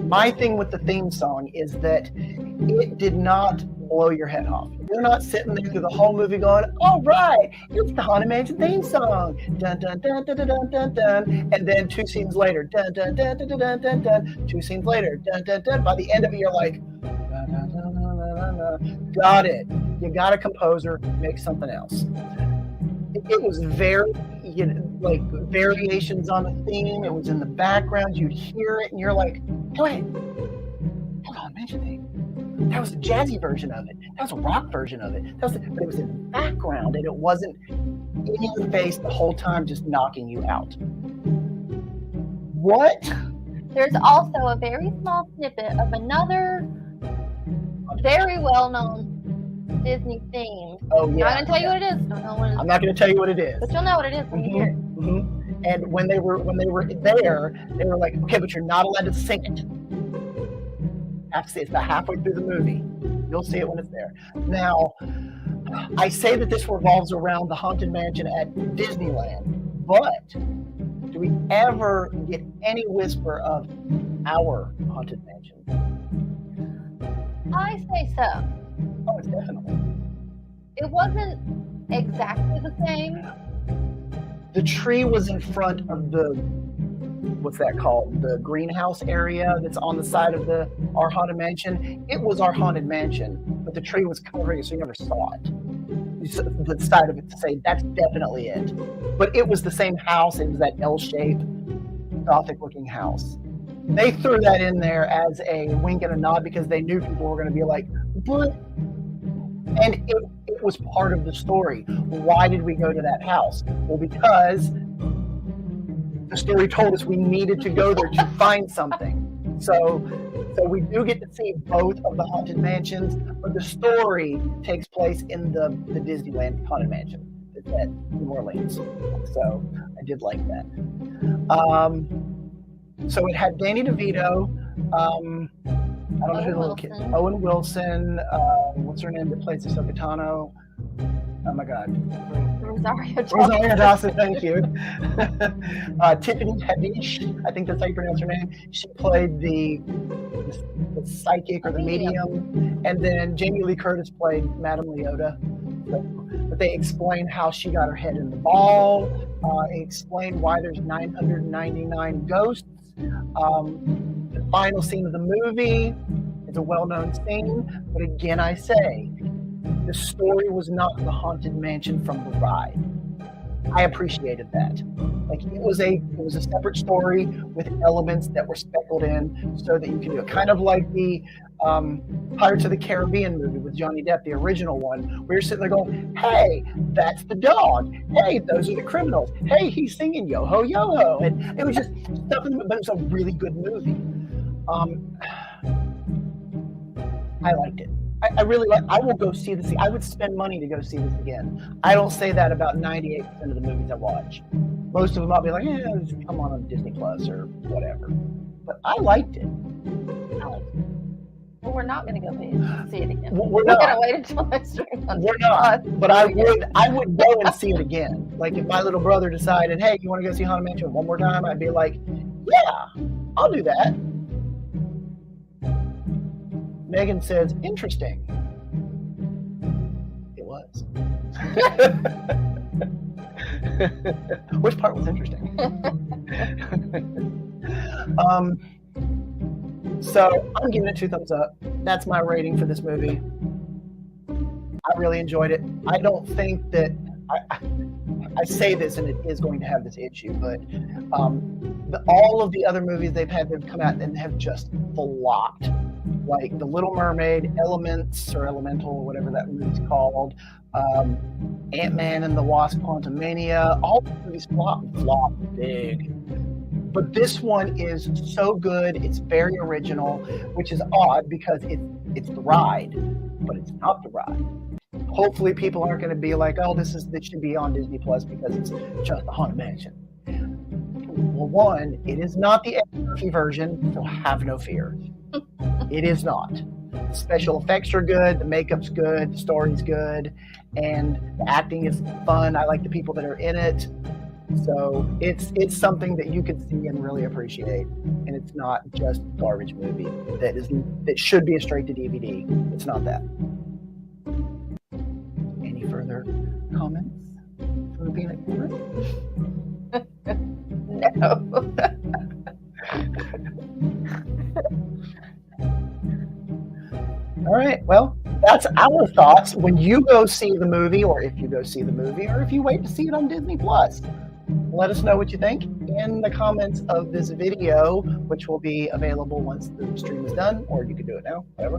my thing with the theme song is that it did not blow your head off. You're not sitting there through the whole movie going, all right, it's the Haunted Mansion theme song. Dun, dun, dun, dun, dun, dun, dun, dun. And then 2 scenes later, dun, dun, dun, dun, dun, dun, dun. 2 scenes later, dun, dun, dun. By the end of it, you're like, dun, dun, dun, dun, dun, dun. Got it. You got a composer, make something else. It was very, like variations on the theme. It was in the background. You'd hear it, and you're like, hey, wait, hold on, mention thing. That was a jazzy version of it. That was a rock version of it. But it was in the background, and it wasn't in your face the whole time, just knocking you out. What? There's also a very small snippet of another very well-known Disney theme. Oh, yeah. I'm not going to tell you what it is. Don't know what it is. I'm not going to tell you what it is. But you'll know what it is when you hear it. Mm-hmm. And when they were there, they were like, okay, but you're not allowed to sing it. Have to see it. It's about halfway through the movie. You'll see it when it's there. Now, I say that this revolves around the Haunted Mansion at Disneyland, but do we ever get any whisper of our Haunted Mansion? I say so. Oh, it's definitely. It wasn't exactly the same. The tree was in front of the, what's that called? The greenhouse area that's on the side of our Haunted Mansion. It was our Haunted Mansion, but the tree was covering it, so you never saw it. You saw the side of it to say, that's definitely it. But it was the same house. It was that L-shaped, Gothic-looking house. they threw that in there as a wink and a nod because they knew people were going to be like, but, and it was part of the story. Why did we go to that house? Well, because the story told us we needed to go there to find something. So we do get to see both of the Haunted Mansions, but the story takes place in the Disneyland Haunted Mansion at New Orleans. So I did like that. So it had Danny DeVito, I don't know who the little kid, Owen Wilson, what's her name that plays Ahsoka Tano? Oh my God. Rosario Dawson, thank you. Tiffany Haddish, I think that's how you pronounce her name. She played the psychic or the medium. And then Jamie Lee Curtis played Madame Leota. But they explain how she got her head in the ball, explain why there's 999 ghosts. The final scene of the movie is a well-known scene, but again, I say, the story was not the Haunted Mansion from the ride. I appreciated that. Like it was a separate story with elements that were speckled in so that you can do it. Kind of like the Pirates of the Caribbean movie with Johnny Depp, the original one, where you're sitting there going, hey, that's the dog. Hey, those are the criminals. Hey, he's singing yo-ho, yo-ho. And it was just stuff, but it was a really good movie. I liked it. I really like. I will go see this. I would spend money to go see this again. I don't say that about 98% of the movies I watch. Most of them I'll be like, just come on Disney Plus or whatever. But I liked it. Well, we're not going to go see it again. We're not going to wait until next week. We're not. But I would go and see it again. Like if my little brother decided, hey, you want to go see Haunted Mansion one more time? I'd be like, yeah, I'll do that. Megan says, interesting. It was. Which part was interesting? So I'm giving it 2 thumbs up. That's my rating for this movie. I really enjoyed it. I don't think that I say this and it is going to have this issue, but all of the other movies they've come out and have just flopped. Like The Little Mermaid, Elements or Elemental, or whatever that movie's called, Ant-Man and the Wasp: Quantumania, all the movies flop big. But this one is so good, it's very original, which is odd because it's the ride, but it's not the ride. Hopefully people aren't going to be like, oh, this should be on Disney Plus because it's just the Haunted Mansion. Well, one, it is not the Eddie Murphy version, so have no fear. It is not. The special effects are good, the makeup's good, the story's good, and the acting is fun. I like the people that are in it. So it's something that you could see and really appreciate. And it's not just a garbage movie that should be a straight to DVD. It's not that. Any further comments from the Peanut Gallery? No. All right, well, that's our thoughts when you go see the movie, or if you go see the movie, or if you wait to see it on Disney Plus. Let us know what you think in the comments of this video, which will be available once the stream is done, or you can do it now, whatever.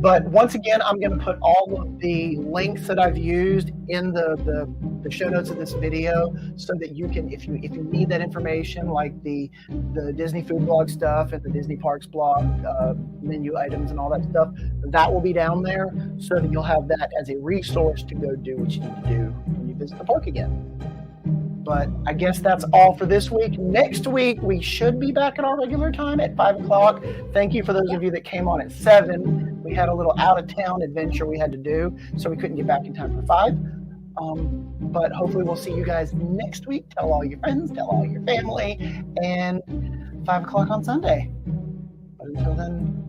But once again, I'm going to put all of the links that I've used in the show notes of this video, so that you can, if you need that information, like the Disney food blog stuff and the Disney Parks blog, menu items and all that stuff, that will be down there, so that you'll have that as a resource to go do what you need to do when you visit the park again. But I guess that's all for this week. Next week, we should be back at our regular time at 5 o'clock. Thank you for those of you that came on at 7. We had a little out-of-town adventure we had to do, so we couldn't get back in time for 5. But hopefully we'll see you guys next week. Tell all your friends, tell all your family, and 5 o'clock on Sunday. But until then,